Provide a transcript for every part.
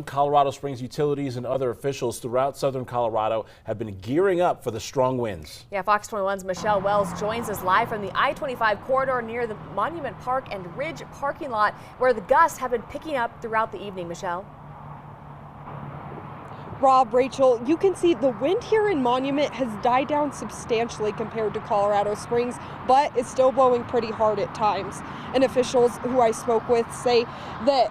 Colorado Springs utilities and other officials throughout southern Colorado have been gearing up for the strong winds. Yeah, Fox 21's Michelle Wells joins us live from the I-25 corridor near the Monument Park and Ridge parking lot, where the gusts have been picking up throughout the evening. Michelle. Rob, Rachel, you can see the wind here in Monument has died down substantially compared to Colorado Springs, but it's still blowing pretty hard at times. And officials who I spoke with say that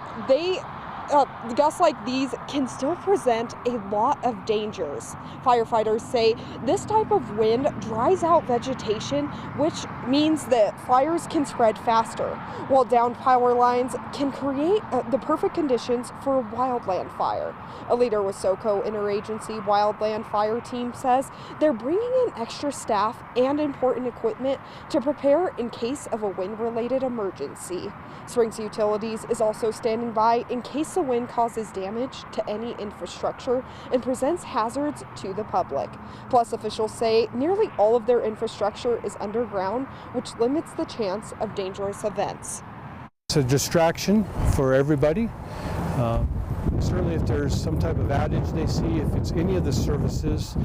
gusts like these can still present a lot of dangers. Firefighters say this type of wind dries out vegetation, which means that fires can spread faster, while downed power lines can create the perfect conditions for a wildland fire. A leader with SoCo Interagency Wildland Fire Team says they're bringing in extra staff and important equipment to prepare in case of a wind-related emergency. Springs Utilities is also standing by in case the wind causes damage to any infrastructure and presents hazards to the public. Plus, officials say nearly all of their infrastructure is underground, which limits the chance of dangerous events. It's a distraction for everybody. Certainly if there's some type of outage they see, if it's any of the services,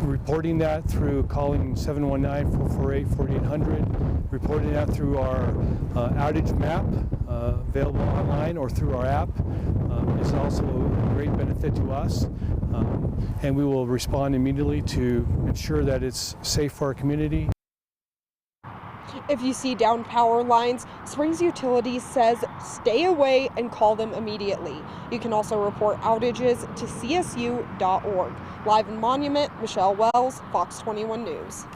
reporting that through calling 719-448-4800, reporting that through our outage map available online or through our app is also a great benefit to us. And we will respond immediately to ensure that it's safe for our community. If you see downed power lines, Springs Utilities says stay away and call them immediately. You can also report outages to csu.org. Live in Monument, Michelle Wells, Fox 21 News.